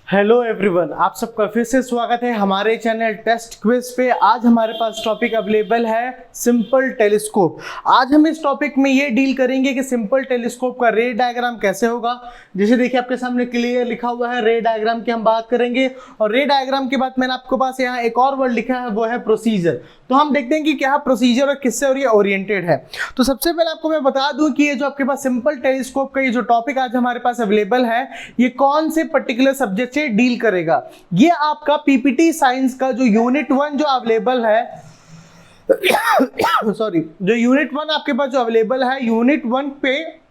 Hello everyone, आप सबका फिर से स्वागत है हमारे चैनल टेस्ट क्विज पे। आज हमारे पास टॉपिक अवेलेबल है सिंपल टेलीस्कोप। आज हम इस टॉपिक में ये डील करेंगे कि सिंपल टेलीस्कोप का रे डायग्राम कैसे होगा। जैसे देखिए आपके सामने क्लियर लिखा हुआ है रे डायग्राम की हम बात करेंगे, और रे डायग्राम के बाद मैंने आपके पास यहाँ एक और वर्ड लिखा है, वो है प्रोसीजर। तो हम देखते हैं कि क्या प्रोसीजर और किससे और ये ओरिएंटेड है। तो सबसे पहले आपको मैं बता दूं कि ये जो आपके पास सिंपल टेलीस्कोप का ये जो टॉपिक आज हमारे पास अवेलेबल है, ये कौन से पर्टिकुलर सब्जेक्ट से डील करेगा। ये आपका पीपीटी साइंस का जो यूनिट 1 जो अवेलेबल है सॉरी, जो यूनिट 1 आपके पास जो अवेलेबल है, यूनिट 1 पे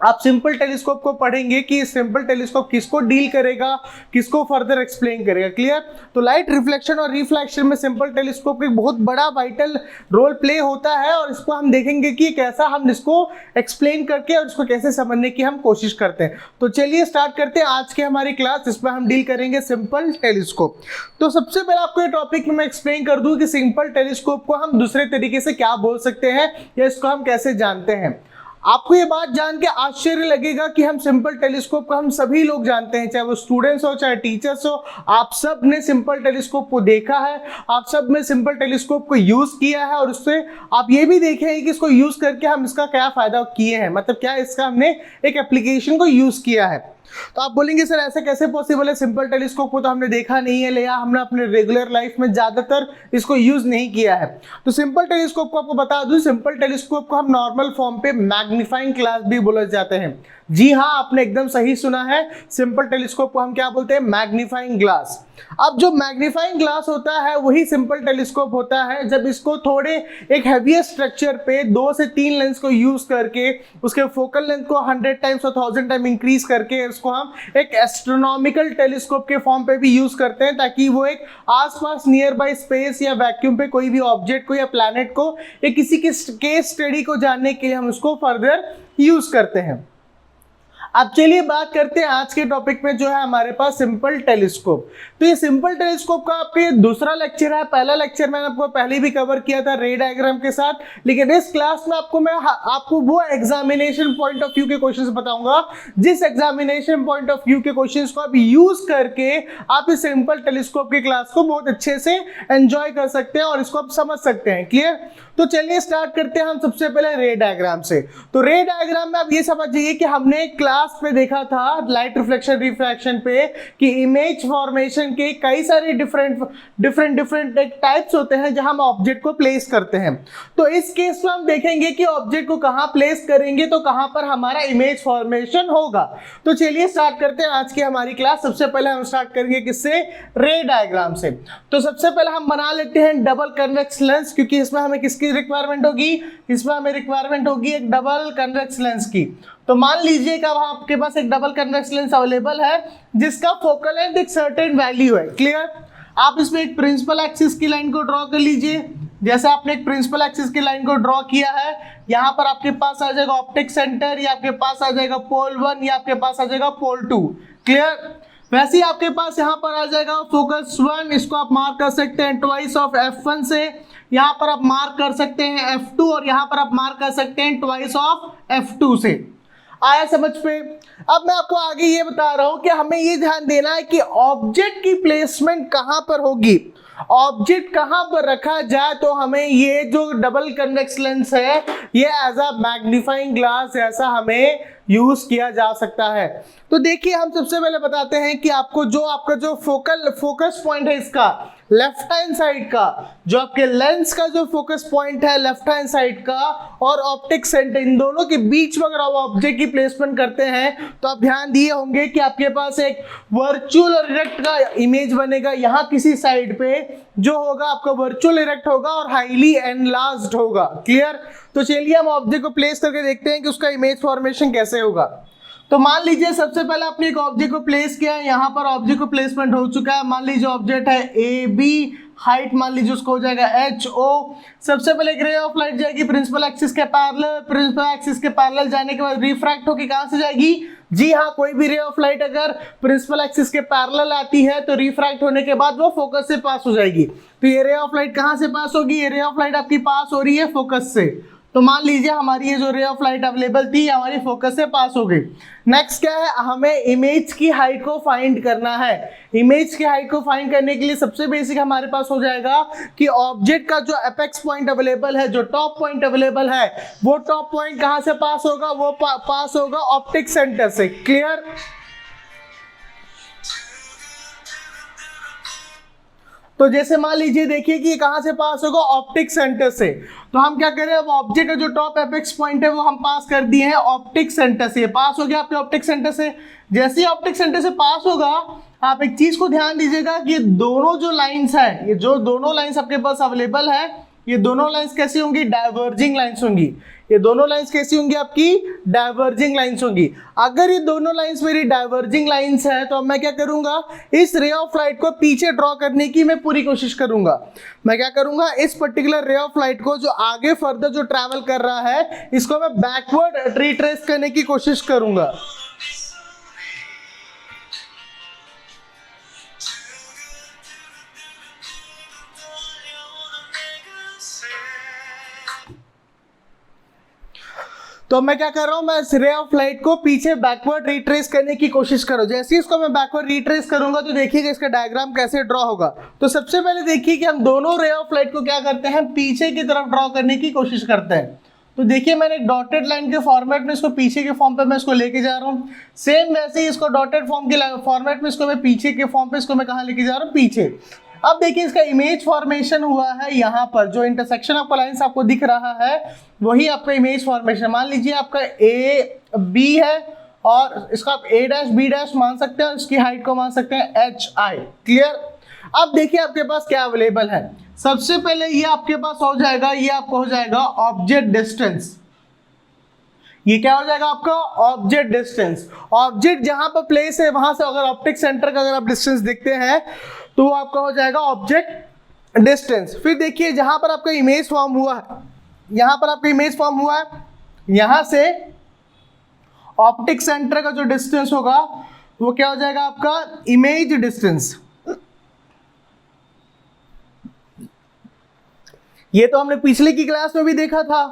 आप सिंपल टेलीस्कोप को पढ़ेंगे कि सिंपल टेलीस्कोप किसको डील करेगा, किसको फर्दर एक्सप्लेन करेगा। क्लियर? तो लाइट रिफ्लेक्शन और रिफ्लेक्शन में सिंपल टेलीस्कोप एक बहुत बड़ा वाइटल रोल प्ले होता है, और इसको हम देखेंगे कि कैसा हम इसको एक्सप्लेन करके और इसको कैसे समझने की हम कोशिश करते हैं। तो चलिए स्टार्ट करते हैं आज की हमारी क्लास, जिसमें हम डील करेंगे सिंपल टेलीस्कोप। तो सबसे पहले आपको ये टॉपिक में मैं एक्सप्लेन कर दूं कि सिंपल टेलीस्कोप को हम दूसरे तरीके से क्या बोल सकते हैं या इसको हम कैसे जानते हैं। आपको ये बात जान के आश्चर्य लगेगा कि हम सिंपल टेलीस्कोप को हम सभी लोग जानते हैं, चाहे वो स्टूडेंट्स हो चाहे टीचर्स हो। आप सब ने सिंपल टेलीस्कोप को देखा है, आप सब ने सिंपल टेलीस्कोप को यूज किया है, और उससे आप ये भी देखे हैं कि इसको यूज करके हम इसका क्या फायदा किए हैं, मतलब क्या इसका हमने एक एप्लीकेशन को यूज किया है। तो आप बोलेंगे सर ऐसे कैसे पॉसिबल है, सिंपल टेलीस्कोप को तो हमने देखा नहीं है, या हमने अपने रेगुलर लाइफ में ज्यादातर इसको यूज नहीं किया है। तो सिंपल टेलीस्कोप को आपको बता दूं, सिंपल टेलीस्कोप को हम नॉर्मल फॉर्म पे मैग्नीफाइंग ग्लास भी बोले जाते हैं। जी हाँ, आपने एकदम सही सुना है, सिंपल टेलीस्कोप को हम क्या बोलते हैं, मैग्नीफाइंग ग्लास। अब जो मैग्नीफाइंग ग्लास होता है वही सिंपल टेलीस्कोप होता है, जब इसको थोड़े एक हैवियर स्ट्रक्चर पे 2 से 3 लेंस को यूज करके उसके फोकल लेंथ को 100 टाइम्स और 1000 टाइम इंक्रीज करके इसको हम एक एस्ट्रोनॉमिकल टेलीस्कोप के फॉर्म पे भी यूज करते हैं, ताकि वो एक आसपास नियर बाय स्पेस या वैक्यूम पे कोई भी ऑब्जेक्ट को या प्लैनेट को या किसी के केस स्टडी को जानने के लिए हम उसको फर्दर यूज करते हैं। अब चलिए बात करते हैं आज के टॉपिक में जो है हमारे पास सिंपल टेलीस्कोप। तो ये सिंपल टेलीस्कोप का आपके दूसरा लेक्चर है। पहला लेक्चर मैंने आपको पहले भी कवर किया था रे डायग्राम के साथ, लेकिन इस क्लास में आपको वो एग्जामिनेशन पॉइंट ऑफ व्यू के क्वेश्चंस बताऊंगा जिस एग्जामिनेशन पॉइंट ऑफ व्यू के क्वेश्चंस को आप यूज करके आप इस सिंपल टेलीस्कोप की क्लास को बहुत अच्छे से एंजॉय कर सकते हैं और इसको आप समझ सकते हैं। क्लियर? तो चलिए स्टार्ट करते हैं हम सबसे पहले रे डायग्राम से। तो रे डायग्राम में आप ये समझ जाइए कि हमने क्लास पे देखा था लाइट रिफ्लेक्शन रिफ्रैक्शन पे कि इमेज फॉर्मेशन के कई सारे डिफरेंट टाइप्स होते हैं जहां हम ऑब्जेक्ट को प्लेस करते हैं। तो इस केस में हम देखेंगे कि ऑब्जेक्ट को कहां प्लेस करेंगे तो कहां पर हमारा इमेज फॉर्मेशन होगा। तो चलिए स्टार्ट करते हैं आज की हमारी क्लास। सबसे पहले हम स्टार्ट करेंगे किससे, रे डायग्राम से। तो सबसे पहले हम बना लेते हैं डबल कन्वेक्स लेंस, क्योंकि इसमें हमें किसकी रिक्वायरमेंट होगी, इसमें हमें रिक्वायरमेंट होगी एक डबल कन्वेक्स लेंस की। तो मान लीजिए कि आपके पास एक डबल कन्वेक्स लेंस अवेलेबल है जिसका फोकल लेंथ एक सर्टेन वैल्यू है। क्लियर? आप इसमें एक प्रिंसिपल एक्सिस की लाइन को ड्रॉ कर लीजिए। जैसे आपने एक प्रिंसिपल एक्सिस की लाइन को ड्रॉ किया है, यहां पर आपके पास आ जाएगा ऑप्टिक सेंटर, या आपके पास आ जाएगा पोल 1, या आपके पास आ जाएगा पोल 2। क्लियर? वैसे ही आपके पास यहां पर आ जाएगा फोकस 1, इसको आप मार्क कर सकते हैं ट्वाइस ऑफ F1 से, यहां पर आप मार्क कर सकते हैं F2, और यहां पर आप मार्क कर सकते हैं ट्वाइस ऑफ F2 से। आया समझ पे? अब मैं आपको आगे ये बता रहा हूं कि हमें ये ध्यान देना है कि ऑब्जेक्ट की प्लेसमेंट कहां पर होगी, ऑब्जेक्ट कहां पर रखा जाए। तो हमें ये जो डबल कन्वेक्स लेंस है ये एज अ मैग्नीफाइंग ग्लास ऐसा हमें यूज किया जा सकता है। तो देखिए हम सबसे पहले बताते हैं कि आपका जो फोकस पॉइंट है इसका लेफ्ट हैंड साइड का, जो आपके लेंस का जो फोकस पॉइंट है लेफ्ट हैंड साइड का और ऑप्टिक सेंटर, इन दोनों के बीच में अगर आप ऑब्जेक्ट की प्लेसमेंट करते हैं तो आप ध्यान दिए होंगे कि आपके पास एक वर्चुअल और इरेक्ट का इमेज बनेगा। यहाँ किसी साइड पे जो होगा आपका वर्चुअल इरेक्ट होगा और हाईली एनलार्ज्ड होगा। क्लियर? तो चलिए हम ऑब्जेक्ट को प्लेस करके देखते हैं कि उसका इमेज फॉर्मेशन कैसे होगा। तो मान लीजिए सबसे पहले आपने एक ऑब्जेक्ट को प्लेस किया है, यहाँ पर ऑब्जेक्ट को प्लेसमेंट हो चुका है। मान लीजिए ऑब्जेक्ट है ए बी, हाइट मान लीजिए उसको हो जाएगा HO। सबसे पहले एक रे ऑफ लाइट जाएगी प्रिंसिपल एक्सिस के पैरेलल, प्रिंसिपल एक्सिस के पैरेलल जाने के बाद रिफ्रैक्ट होकर कहां से जाएगी, जी हाँ, कोई भी रे ऑफ लाइट अगर प्रिंसिपल एक्सिस के पैरेलल आती है तो रिफ्रैक्ट होने के बाद वो फोकस से पास हो जाएगी। तो ये रे ऑफ लाइट कहां से पास होगी, ये रे ऑफ लाइट आपकी पास हो रही है फोकस से। तो मान लीजिए हमारी ये जो रे ऑफ लाइट अवेलेबल थी हमारी फोकस से पास हो गई। नेक्स्ट क्या है, हमें इमेज की हाइट को फाइंड करना है। इमेज की हाइट को फाइंड करने के लिए सबसे बेसिक हमारे पास हो जाएगा कि ऑब्जेक्ट का जो एपेक्स पॉइंट अवेलेबल है, जो टॉप पॉइंट अवेलेबल है, वो टॉप पॉइंट कहां से पास होगा, वो पास होगा ऑप्टिक सेंटर से। क्लियर? तो जैसे मान लीजिए देखिए कि कहां से पास होगा, ऑप्टिक सेंटर से। तो हम क्या करें, अब ऑब्जेक्ट का जो टॉप एपेक्स पॉइंट है वो हम पास कर दिए हैं ऑप्टिक सेंटर से। पास हो गया आपके ऑप्टिक सेंटर से। जैसे ही ऑप्टिक सेंटर से पास होगा, आप एक चीज को ध्यान दीजिएगा कि ये दोनों जो लाइंस है, ये जो दोनों लाइंस आपके पास अवेलेबल है, ये दोनों लाइंस कैसी होंगी, डाइवर्जिंग लाइंस होंगी। ये दोनों लाइंस कैसी होंगी, आपकी डाइवर्जिंग लाइंस होंगी। अगर ये दोनों लाइंस मेरी डाइवर्जिंग लाइंस है तो अब मैं क्या करूंगा, इस रे ऑफ लाइट को पीछे ड्रॉ करने की मैं पूरी कोशिश करूंगा। मैं क्या करूंगा, इस पर्टिकुलर रे ऑफ लाइट को जो आगे फर्दर जो ट्रैवल कर रहा है, इसको मैं बैकवर्ड रिट्रेस करने की कोशिश करूंगा। तो मैं क्या कर रहा हूं, मैं इस रे ऑफ लाइट को पीछे बैकवर्ड रिट्रेस करने की कोशिश करो। जैसे ही इसको मैं बैकवर्ड रिट्रेस करूंगा तो देखिएगा इसका डायग्राम कैसे ड्रॉ होगा। तो सबसे पहले देखिए कि हम दोनों रे ऑफ लाइट को क्या करते हैं, पीछे की तरफ ड्रॉ करने की कोशिश करते हैं। तो देखिए मैंने एक डॉटेड लाइन के फॉर्मेट में इसको पीछे के फॉर्म पे मैं इसको लेके जा रहा हूँ। सेम वैसे ही इसको डॉटेड फॉर्म के फॉर्मेट में इसको मैं पीछे के फॉर्म पे इसको मैं कहाँ लेके जा रहा हूँ, पीछे। अब देखिए इसका इमेज फॉर्मेशन हुआ है यहाँ पर, जो इंटरसेक्शन ऑफ लाइंस आपको दिख रहा है वही आपका इमेज फॉर्मेशन। मान लीजिए आपका ए बी है और इसका आप ए डैश बी डैश मान सकते हैं और इसकी हाइट को मान सकते हैं एच आई। क्लियर? अब देखिए आपके पास क्या अवेलेबल है। सबसे पहले ये आपके पास हो जाएगा, ये आपको हो जाएगा ऑब्जेक्ट डिस्टेंस। ये क्या हो जाएगा आपका, ऑब्जेक्ट डिस्टेंस। ऑब्जेक्ट जहां पर प्लेस है वहां से अगर ऑप्टिक सेंटर का अगर आप डिस्टेंस देखते हैं तो वो आपका हो जाएगा ऑब्जेक्ट डिस्टेंस। फिर देखिए जहां पर आपका इमेज फॉर्म हुआ है, यहां पर आपका इमेज फॉर्म हुआ है, यहां से ऑप्टिक सेंटर का जो डिस्टेंस होगा वो क्या हो जाएगा आपका, इमेज डिस्टेंस। ये तो हमने पिछले की क्लास में भी देखा था,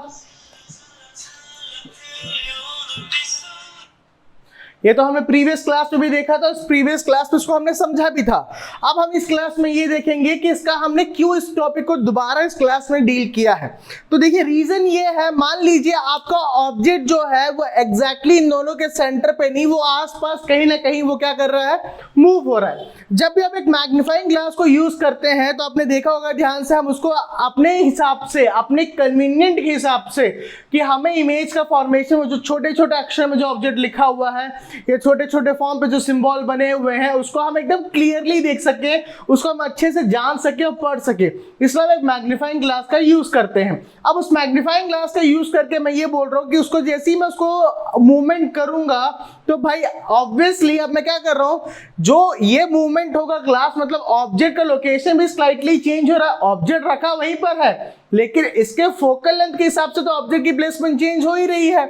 ये तो हमने प्रीवियस क्लास में भी देखा था, उस प्रीवियस क्लास में इसको हमने समझा भी था। अब हम इस क्लास में ये देखेंगे कि इसका हमने क्यों इस टॉपिक को दोबारा इस क्लास में डील किया है। तो देखिए रीजन ये है, मान लीजिए आपका ऑब्जेक्ट जो है वो एग्जैक्टली इन दोनों के सेंटर पे नहीं, वो आसपास कहीं ना कहीं वो क्या कर रहा है, मूव हो रहा है। जब भी आप एक मैग्नीफाइंग ग्लास को यूज करते हैं तो आपने देखा होगा ध्यान से, हम उसको अपने हिसाब से, अपने कन्वीनियंट के हिसाब से, कि हमें इमेज का फॉर्मेशन, जो छोटे छोटे अक्षर में जो ऑब्जेक्ट लिखा हुआ है, ये छोटे छोटे फॉर्म पे जो सिंबल बने हुए हैं, उसको हम एकदम क्लियरली देख सके, उसको हम अच्छे से जान सके और पढ़ सके, इसलिए हम एक मैग्नीफाइंग ग्लास का यूज करते हैं। अब उस मैग्नीफाइंग ग्लास का यूज करके मैं ये बोल रहा हूँ कि उसको जैसे ही मैं उसको मूवमेंट करूंगा तो भाई ऑब्वियसली अब मैं क्या कर रहा हूँ, जो ये मूवमेंट होगा ग्लास, मतलब ऑब्जेक्ट का लोकेशन भी स्लाइटली चेंज हो रहा है। ऑब्जेक्ट रखा वहीं पर है लेकिन इसके फोकल लेंथ के हिसाब से तो ऑब्जेक्ट की प्लेसमेंट चेंज हो ही रही है।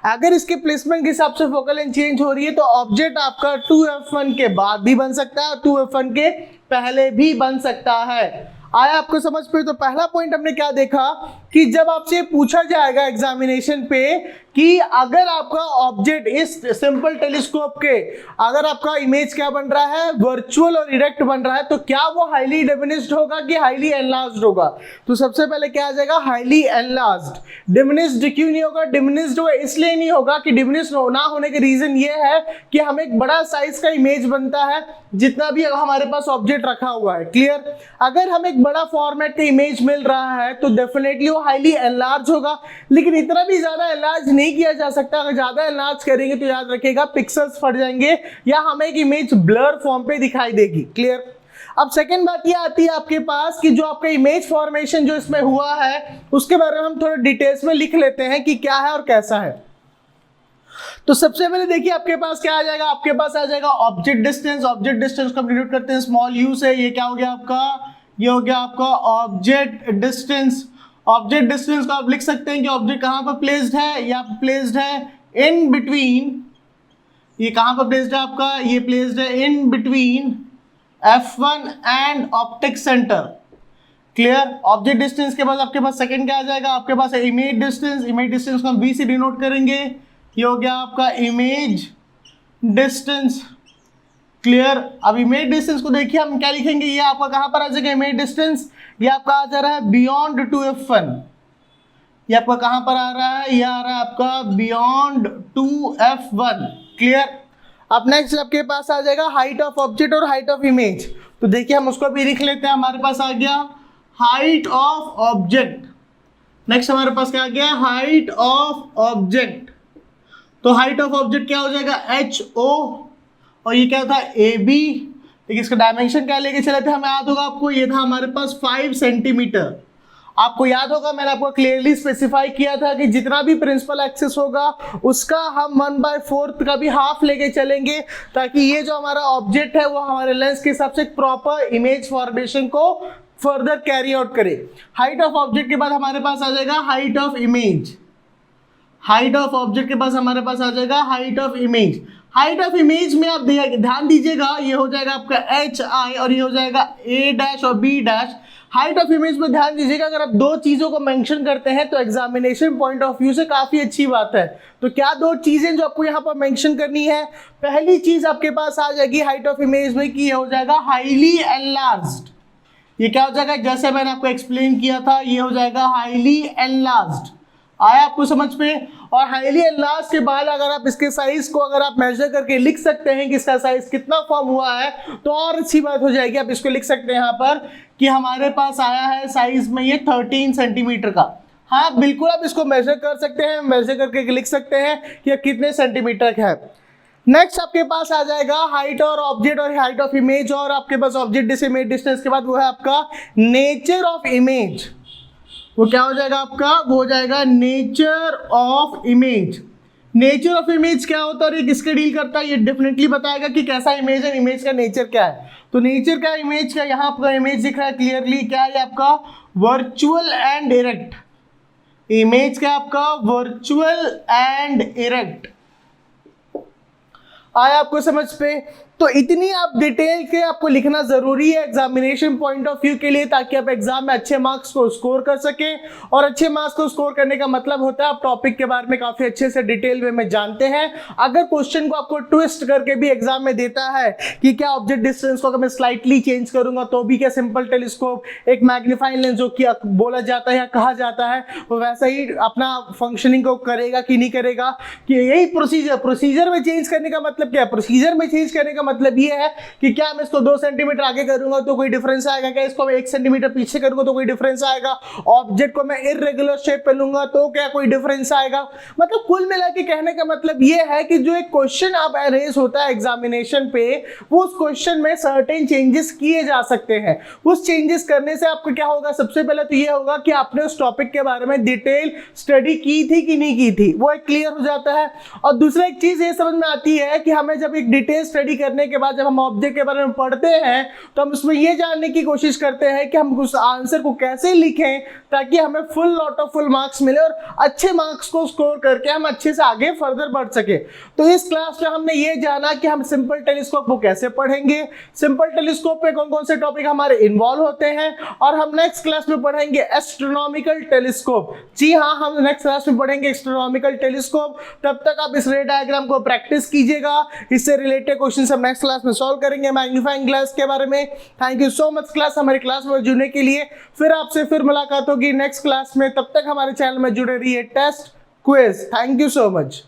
अगर इसके प्लेसमेंट के हिसाब से फोकल लेंथ चेंज हो रही है तो ऑब्जेक्ट आपका 2f1 के बाद भी बन सकता है और 2f1 के पहले भी बन सकता है। आया आपको समझ पे? तो पहला पॉइंट हमने क्या देखा कि जब आपसे पूछा जाएगा एग्जामिनेशन पे कि अगर आपका ऑब्जेक्ट इस सिंपल टेलीस्कोप के, अगर आपका इमेज क्या बन रहा है, वर्चुअल और इरेक्ट बन रहा है, तो क्या वो हाईली डिमिनिश्ड होगा कि हाईली एनलार्ज्ड होगा? तो सबसे पहले क्या आ जाएगा, हाईली एनलार्ज्ड। डिमिनिश्ड क्यों नहीं होगा? डिमिनिश्ड होगा इसलिए नहीं होगा कि डिमिनिश्ड ना होने के रीजन ये है कि हमें एक बड़ा साइज का इमेज बनता है जितना भी हमारे पास ऑब्जेक्ट रखा हुआ है। क्लियर? अगर हमें एक बड़ा फॉर्मेट का इमेज मिल रहा है तो डेफिनेटली वो हाईली एनलार्ज होगा, लेकिन इतना भी ज्यादा एनलार्ज नहीं किया जा सकता। अगर ज्यादा एनलार्ज करेंगे तो याद रखिएगा पिक्सेल्स फट जाएंगे या हमें एक इमेज ब्लर फॉर्म पे दिखाई देगी। क्लियर? अब सेकंड बात ये आती है आपके पास कि जो आपका इमेज फॉर्मेशन जो इसमें हुआ है उसके बारे में हम थोड़ा डिटेल्स में लिख लेते हैं कि क्या है और कैसा है। तो सबसे पहले देखिए आपके पास क्या आ जाएगा, आपके पास आ जाएगा ऑब्जेक्ट डिस्टेंस। ऑब्जेक्ट डिस्टेंस को डिनोट करते हैं स्मॉल यू से। ये क्या हो गया आपका, ये हो गया आपका ऑब्जेक्ट डिस्टेंस। ऑब्जेक्ट डिस्टेंस को आप लिख सकते हैं कि ऑब्जेक्ट कहां पर प्लेस्ड है, या प्लेस्ड है इन बिटवीन, ये कहां पर प्लेस्ड है आपका, ये प्लेस्ड है in between F1 and optic centre. Clear. Object distance के बाद आपके पास सेकंड क्या आ जाएगा, आपके पास इमेज डिस्टेंस। इमेज डिस्टेंस को हम बी से डिनोट करेंगे, ये हो गया आपका इमेज डिस्टेंस। क्लियर। अब इमेज डिस्टेंस को देखिए हम क्या लिखेंगे, ये आपका कहां पर आ जाएगा इमेज डिस्टेंस, ये आपका आ जा रहा है बियॉन्ड 2f1। ये आपका कहां पर आ रहा है, ये आ रहा है आपका बियॉन्ड 2f1। क्लियर। अब नेक्स्ट आपके पास आ जाएगा हाइट ऑफ ऑब्जेक्ट और हाइट ऑफ इमेज। तो देखिए हम उसको भी लिख लेते हैं, हमारे पास आ गया हाइट ऑफ ऑब्जेक्ट। नेक्स्ट हमारे पास क्या आ गया, हाइट ऑफ ऑब्जेक्ट। तो हाइट ऑफ ऑब्जेक्ट क्या हो जाएगा, HO, और ये क्या था AB। देखिए इसका डायमेंशन क्या लेके चले थे, हमें याद होगा आपको, ये था हमारे पास 5 सेंटीमीटर। आपको याद होगा मैंने आपको क्लियरली स्पेसिफाई किया था कि जितना भी प्रिंसिपल एक्सिस होगा उसका हम 1/4 का भी हाफ लेके चलेंगे, ताकि ये जो हमारा ऑब्जेक्ट है वो हमारे लेंस के हिसाब से प्रॉपर इमेज फॉर्मेशन को फर्दर कैरी आउट करे। हाइट ऑफ ऑब्जेक्ट के बाद हमारे पास आ जाएगा height of image. Height of object के पास हमारे पास आ जाएगा height of image. Height of image में आप ध्यान दीजिएगा, ये हो जाएगा आपका HI और ये हो जाएगा A' और B'। हाइट ऑफ इमेज में ध्यान दीजिएगा, अगर आप दो चीजों को मेंशन करते हैं तो एग्जामिनेशन पॉइंट ऑफ व्यू से काफी अच्छी बात है। तो क्या दो चीजें जो आपको यहाँ पर मेंशन करनी है, पहली चीज आपके पास आ जाएगी हाइट ऑफ इमेज में कि ये हो जाएगा हाईली एनलार्ज्ड। ये क्या हो जाएगा, जैसे मैंने आपको एक्सप्लेन किया था, ये हो जाएगा हाईली एनलार्ज्ड। आया आपको समझ पे। और हाईली एनलार्ज के बाद अगर आप इसके साइज को अगर आप मेजर करके लिख सकते हैं कि इसका साइज कितना फॉर्म हुआ है तो और अच्छी बात हो जाएगी। आप इसको लिख सकते हैं यहाँ पर कि हमारे पास आया है साइज में ये 13 सेंटीमीटर का। हाँ बिल्कुल आप इसको मेजर कर सकते हैं, मेजर करके लिख सकते हैं कि ये कितने सेंटीमीटर का है। नेक्स्ट आपके पास आ जाएगा हाइट और ऑब्जेक्ट और हाइट ऑफ इमेज, और आपके पास ऑब्जेक्ट इमेज डिस्टेंस के बाद वो है आपका नेचर ऑफ इमेज। वो क्या हो जाएगा आपका, वो हो जाएगा nature of image. Nature of image क्या होता है और ये किसके डील करता है, ये डेफिनेटली बताएगा कि कैसा इमेज है, इमेज का नेचर क्या है। तो नेचर का इमेज का यहाँ आपका इमेज दिख रहा है क्लियरली, क्या है आपका वर्चुअल एंड इरेक्ट। इमेज का आपका वर्चुअल एंड इरेक्ट। आया आपको समझ पे। तो इतनी आप डिटेल के आपको लिखना जरूरी है एग्जामिनेशन पॉइंट ऑफ व्यू के लिए, ताकि आप एग्जाम में अच्छे मार्क्स को स्कोर कर सके। और अच्छे मार्क्स को स्कोर करने का मतलब होता है आप टॉपिक के बारे में काफी अच्छे से डिटेल वे में जानते हैं। अगर क्वेश्चन को आपको ट्विस्ट करके भी एग्जाम में देता है कि क्या ऑब्जेक्ट डिस्टेंस को अगर मैं स्लाइटली चेंज करूंगा तो भी क्या सिंपल टेलीस्कोप एक मैग्नीफाइंग लेंस जो कि बोला जाता है या कहा जाता है वो वैसा ही अपना फंक्शनिंग को करेगा कि नहीं करेगा, कि यही प्रोसीजर में चेंज करने का मतलब क्या है। प्रोसीजर में चेंज करने का मतलब ये है कि क्या मैं इसको 2 सेंटीमीटर आगे करूंगा तो कोई डिफरेंस आएगा, क्या इसको मैं 1 सेंटीमीटर पीछे करूंगा तो कोई डिफरेंस आएगा, ऑब्जेक्ट को मैं इररेगुलर शेप पे लूंगा तो क्या कोई डिफरेंस आएगा। मतलब कुल मिला के कहने का मतलब ये है कि जो एक क्वेश्चन आप रेज होता है एग्जामिनेशन पे, वो उस क्वेश्चन में सर्टेन चेंजेस किए जा सकते हैं। उस चेंजेस करने से आपको क्या होगा, सबसे पहले तो ये होगा कि आपने उस टॉपिक के बारे में डिटेल स्टडी की थी कि नहीं की थी, वो एक क्लियर हो जाता है। और दूसरा एक चीज ये समझ में आती है कि हमें जब एक डिटेल स्टडी करने के बाद जब हम ऑब्जेक्ट के बारे में पढ़ते हैं तो हम उसमें ये जानने की कोशिश करते हैं कि हम उस आंसर को कैसे लिखें ताकि हमें full lot of full marks मिले और अच्छे मार्क्स को स्कोर करके हम अच्छे से आगे फर्दर बढ़ सके। तो इस क्लास में हमने ये जाना कि हम सिंपल टेलीस्कोप को कैसे पढ़ेंगे, सिंपल टेलीस्कोप में कौन कौन से टॉपिक हमारे इन्वॉल्व होते हैं, और हम नेक्स्ट क्लास में पढ़ेंगे एस्ट्रोनॉमिकल टेलीस्कोप। जी हाँ, हम नेक्स्ट क्लास में पढ़ेंगे एस्ट्रोनॉमिकल टेलीस्कोप। तब तक आप इस रे डायग्राम को प्रैक्टिस कीजिएगा, इससे रिलेटेड क्वेश्चन हम नेक्स्ट क्लास में सॉल्व करेंगे मैग्नीफाइंग ग्लास के बारे में। Thank you so much class, हमारी क्लास में जुड़ने के लिए। फिर आपसे फिर मुलाकात होगी नेक्स्ट क्लास में, तब तक हमारे चैनल में जुड़े रहिए test quiz. Thank you so much.